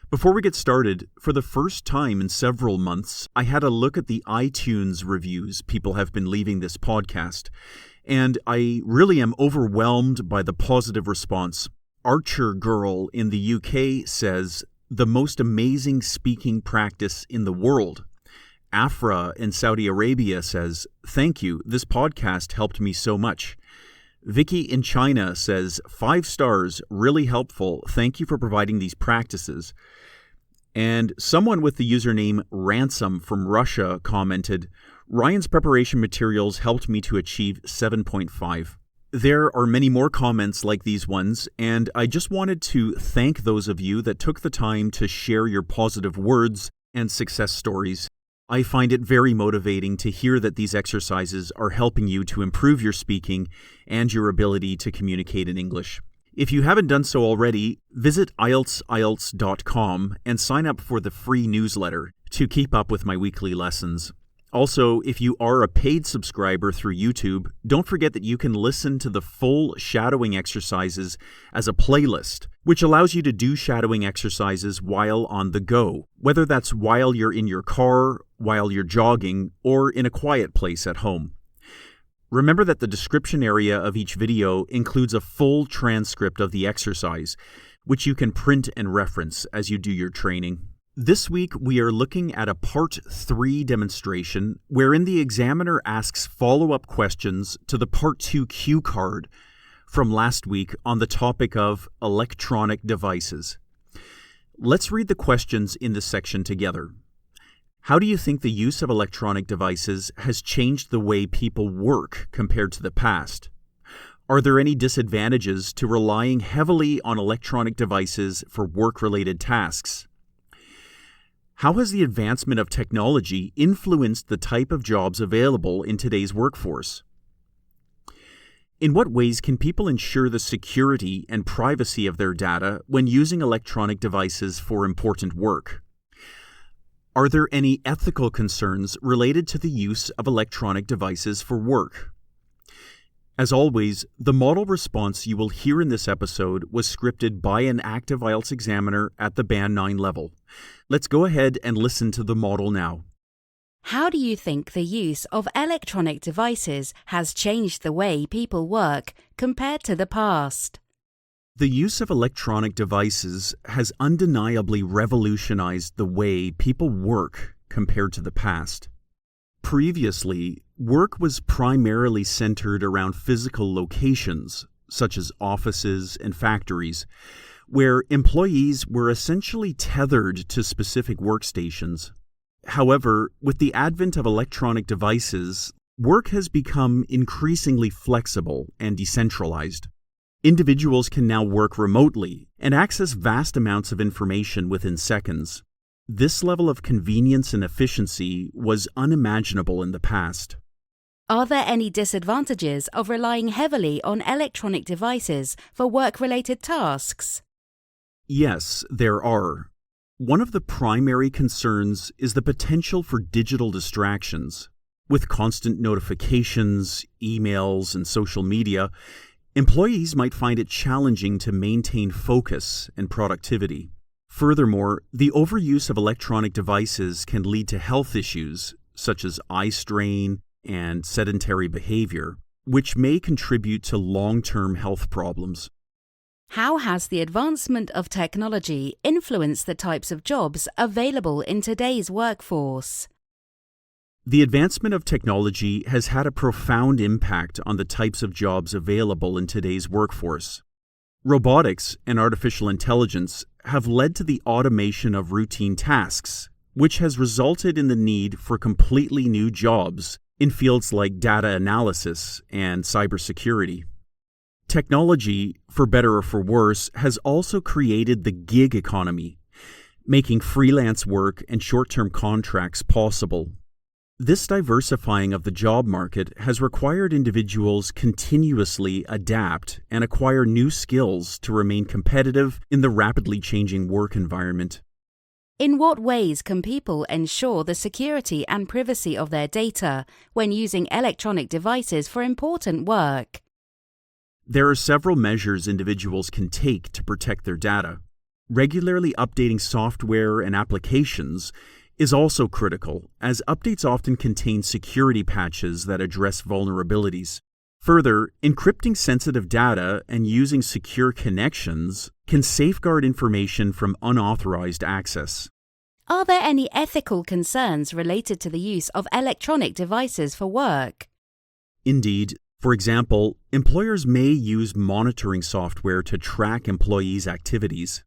Before we get started, for the first time in several months, I had a look at the iTunes reviews people have been leaving this podcast, and I really am overwhelmed by the positive response. Archer Girl in the UK says, "The most amazing speaking practice in the world." Afra in Saudi Arabia says, "Thank you, this podcast helped me so much." Vicky in China says, 5 stars, really helpful. Thank you for providing these practices. And someone with the username Ransom from Russia commented, Ryan's preparation materials helped me to achieve 7.5. There are many more comments like these ones, and I just wanted to thank those of you that took the time to share your positive words and success stories. I find it very motivating to hear that these exercises are helping you to improve your speaking and your ability to communicate in English. If you haven't done so already, visit IELTS.com and sign up for the free newsletter to keep up with my weekly lessons. Also, if you are a paid subscriber through YouTube, don't forget that you can listen to the full shadowing exercises as a playlist, which allows you to do shadowing exercises while on the go, whether that's while you're in your car, while you're jogging, or in a quiet place at home. Remember that the description area of each video includes a full transcript of the exercise, which you can print and reference as you do your training. This week, we are looking at a Part 3 demonstration wherein the examiner asks follow-up questions to the Part 2 cue card from last week on the topic of electronic devices. Let's read the questions in this section together. How do you think the use of electronic devices has changed the way people work compared to the past? Are there any disadvantages to relying heavily on electronic devices for work-related tasks? How has the advancement of technology influenced the type of jobs available in today's workforce? In what ways can people ensure the security and privacy of their data when using electronic devices for important work? Are there any ethical concerns related to the use of electronic devices for work? As always, the model response you will hear in this episode was scripted by an active IELTS examiner at the Band 9 level. Let's go ahead and listen to the model now. How do you think the use of electronic devices has changed the way people work compared to the past? The use of electronic devices has undeniably revolutionized the way people work compared to the past. Previously, work was primarily centered around physical locations, such as offices and factories, where employees were essentially tethered to specific workstations. However, with the advent of electronic devices, work has become increasingly flexible and decentralized. Individuals can now work remotely and access vast amounts of information within seconds. This level of convenience and efficiency was unimaginable in the past. Are there any disadvantages of relying heavily on electronic devices for work-related tasks? Yes, there are. One of the primary concerns is the potential for digital distractions. With constant notifications, emails, and social media, employees might find it challenging to maintain focus and productivity. Furthermore, the overuse of electronic devices can lead to health issues such as eye strain and sedentary behavior, which may contribute to long-term health problems. How has the advancement of technology influenced the types of jobs available in today's workforce? The advancement of technology has had a profound impact on the types of jobs available in today's workforce. Robotics and artificial intelligence have led to the automation of routine tasks, which has resulted in the need for completely new jobs in fields like data analysis and cybersecurity. Technology, for better or for worse, has also created the gig economy, making freelance work and short-term contracts possible. This diversifying of the job market has required individuals continuously adapt and acquire new skills to remain competitive in the rapidly changing work environment. In what ways can people ensure the security and privacy of their data when using electronic devices for important work? There are several measures individuals can take to protect their data. Regularly updating software and applications is also critical, as updates often contain security patches that address vulnerabilities. Further, encrypting sensitive data and using secure connections can safeguard information from unauthorized access. Are there any ethical concerns related to the use of electronic devices for work? Indeed, for example, employers may use monitoring software to track employees' activities.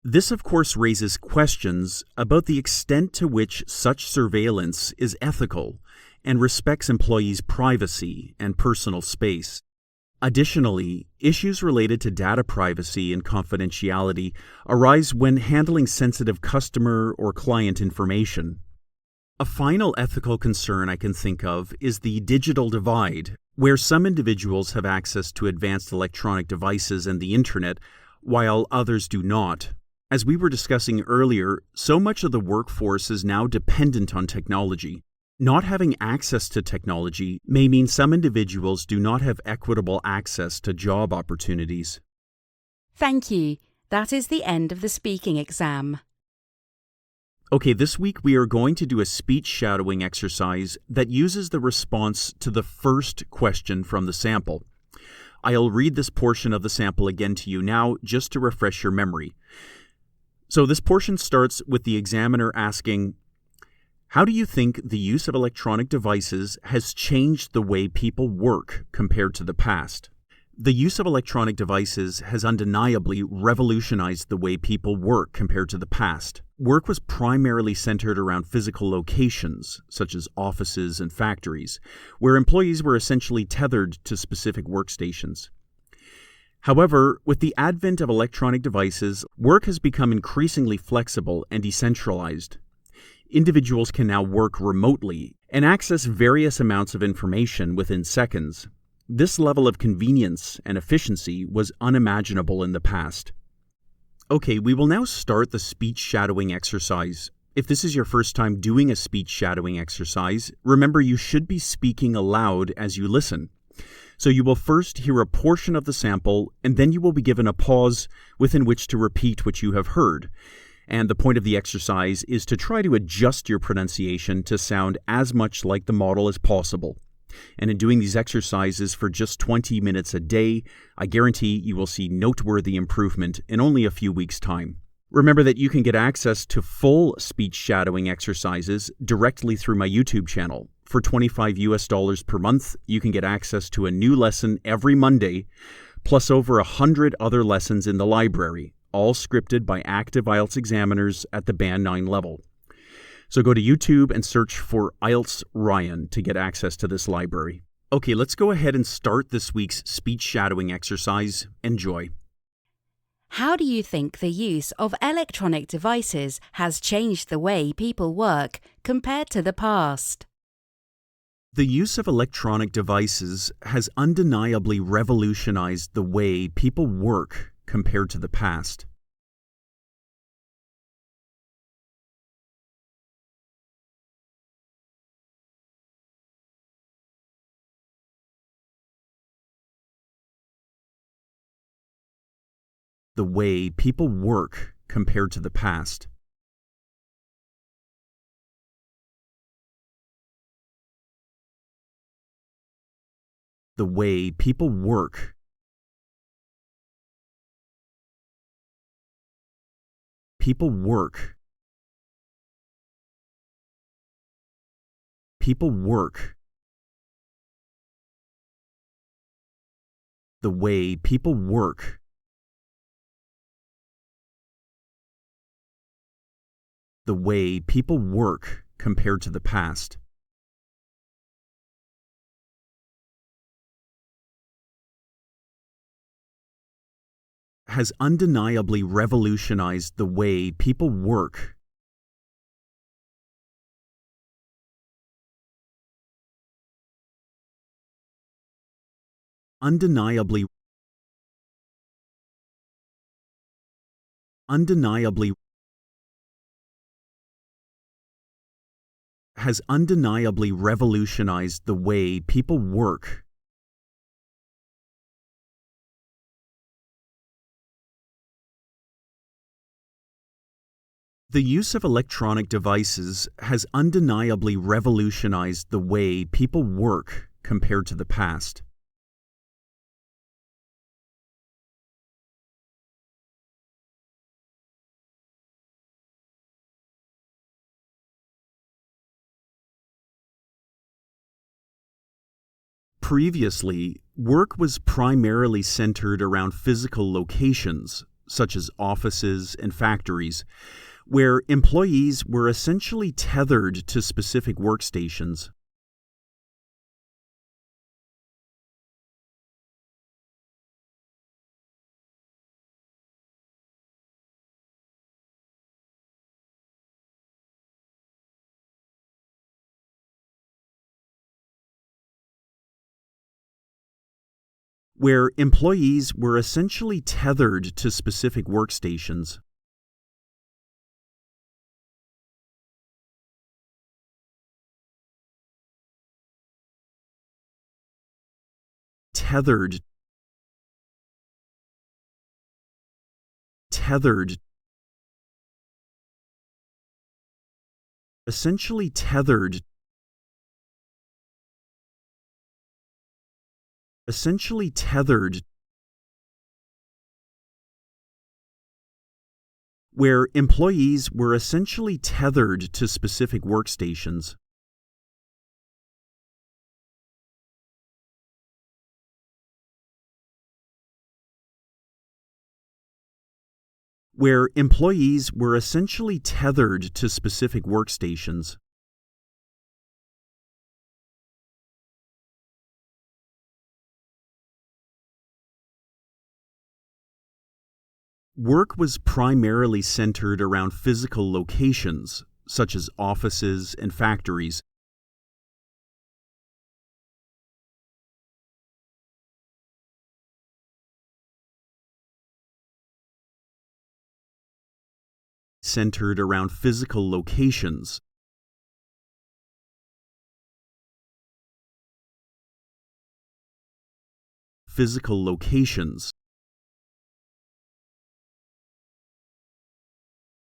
This, of course, raises questions about the extent to which such surveillance is ethical and respects employees' privacy and personal space. Additionally, issues related to data privacy and confidentiality arise when handling sensitive customer or client information. A final ethical concern I can think of is the digital divide, where some individuals have access to advanced electronic devices and the internet, while others do not. As we were discussing earlier, so much of the workforce is now dependent on technology. Not having access to technology may mean some individuals do not have equitable access to job opportunities. Thank you. That is the end of the speaking exam. Okay, this week we are going to do a speech shadowing exercise that uses the response to the first question from the sample. I'll read this portion of the sample again to you now, just to refresh your memory. So this portion starts with the examiner asking, how do you think the use of electronic devices has changed the way people work compared to the past? The use of electronic devices has undeniably revolutionized the way people work compared to the past. Work was primarily centered around physical locations, such as offices and factories, where employees were essentially tethered to specific workstations. However, with the advent of electronic devices, work has become increasingly flexible and decentralized. Individuals can now work remotely and access various amounts of information within seconds. This level of convenience and efficiency was unimaginable in the past. Okay, we will now start the speech shadowing exercise. If this is your first time doing a speech shadowing exercise, remember you should be speaking aloud as you listen. So you will first hear a portion of the sample, and then you will be given a pause within which to repeat what you have heard. And the point of the exercise is to try to adjust your pronunciation to sound as much like the model as possible. And in doing these exercises for just 20 minutes a day, I guarantee you will see noteworthy improvement in only a few weeks' time. Remember that you can get access to full speech shadowing exercises directly through my YouTube channel. For $25 per month, you can get access to a new lesson every Monday, plus over 100 other lessons in the library, all scripted by active IELTS examiners at the Band 9 level. So go to YouTube and search for IELTS Ryan to get access to this library. Okay, let's go ahead and start this week's speech shadowing exercise. Enjoy. How do you think the use of electronic devices has changed the way people work compared to the past? The use of electronic devices has undeniably revolutionized the way people work compared to the past. The way people work compared to the past. The way people work. People work. People work. The way people work. The way people work compared to the past. Has undeniably revolutionized the way people work. Undeniably. Undeniably. Has undeniably revolutionized the way people work. The use of electronic devices has undeniably revolutionized the way people work compared to the past. Previously, work was primarily centered around physical locations, such as offices and factories, where employees were essentially tethered to specific workstations. Where employees were essentially tethered to specific workstations. Tethered. Essentially tethered. Where employees were essentially tethered to specific workstations. Where employees were essentially tethered to specific workstations. Work was primarily centered around physical locations, such as offices and factories. Centered around physical locations. Physical locations.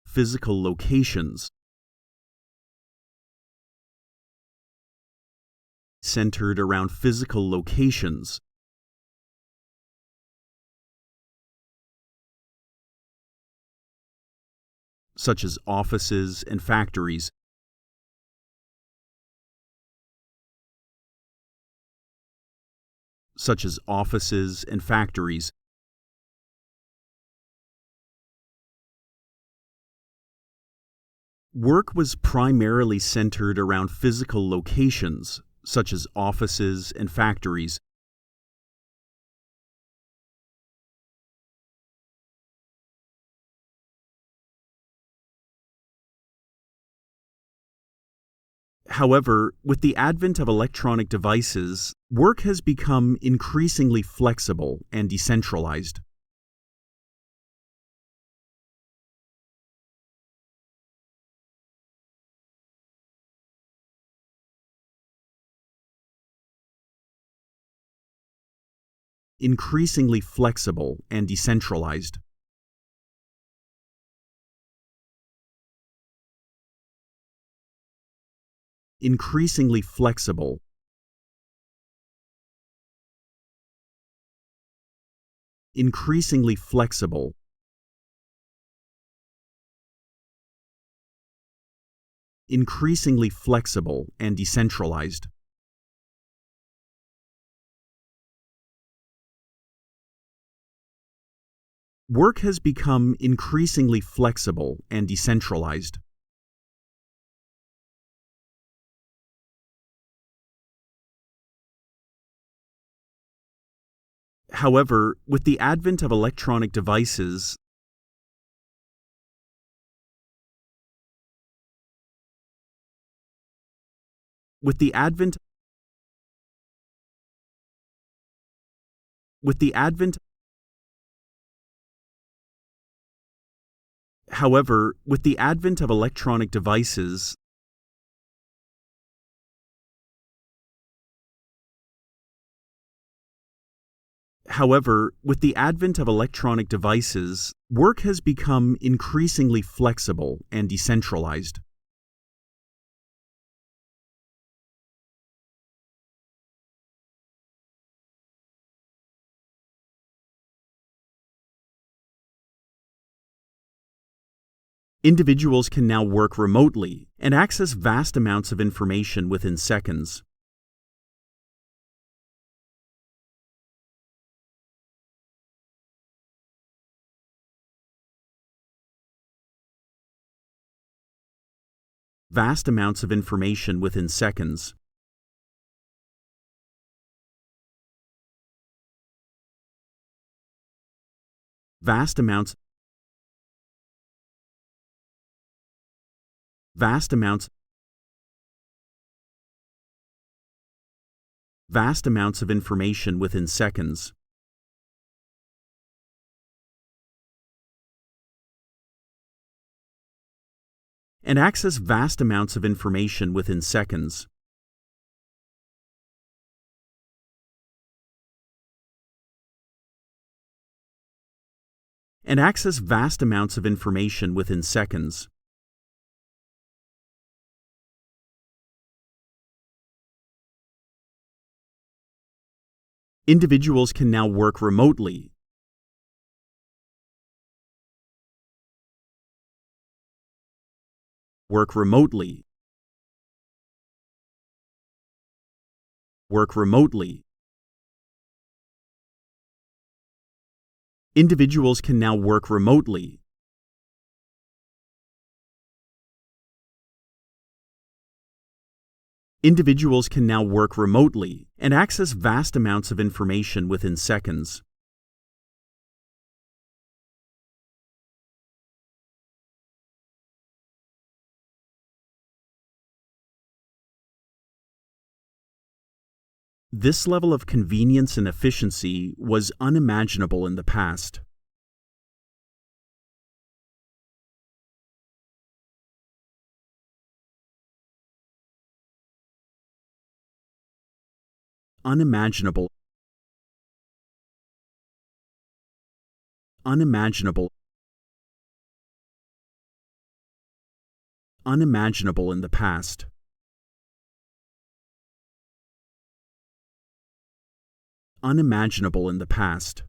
Physical locations. Centered around physical locations. Such as offices and factories. Such as offices and factories. Work was primarily centered around physical locations, such as offices and factories. However, with the advent of electronic devices, work has become increasingly flexible and decentralized. Increasingly flexible and decentralized. Increasingly flexible. Increasingly flexible. Increasingly flexible and decentralized. Work has become increasingly flexible and decentralized. However, with the advent of electronic devices, with the advent However, with the advent of electronic devices, However, with the advent of electronic devices, work has become increasingly flexible and decentralized. Individuals can now work remotely and access vast amounts of information within seconds. Vast amounts of information within seconds. Vast amounts Vast amounts of information within seconds. And access vast amounts of information within seconds. And access vast amounts of information within seconds. Individuals can now work remotely. Work remotely. Work remotely. Individuals can now work remotely. Individuals can now work remotely and access vast amounts of information within seconds. This level of convenience and efficiency was unimaginable in the past. Unimaginable. Unimaginable. Unimaginable in the past. Unimaginable in the past.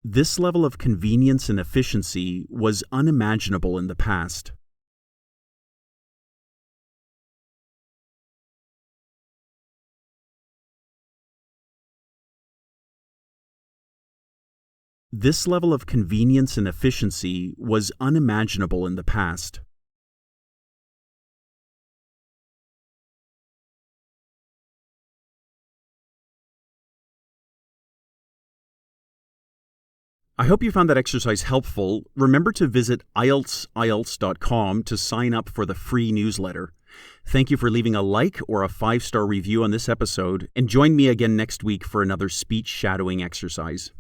This level of convenience and efficiency was unimaginable in the past. This level of convenience and efficiency was unimaginable in the past. I hope you found that exercise helpful. Remember to visit IELTS.com to sign up for the free newsletter. Thank you for leaving a like or a 5-star review on this episode, and join me again next week for another speech shadowing exercise.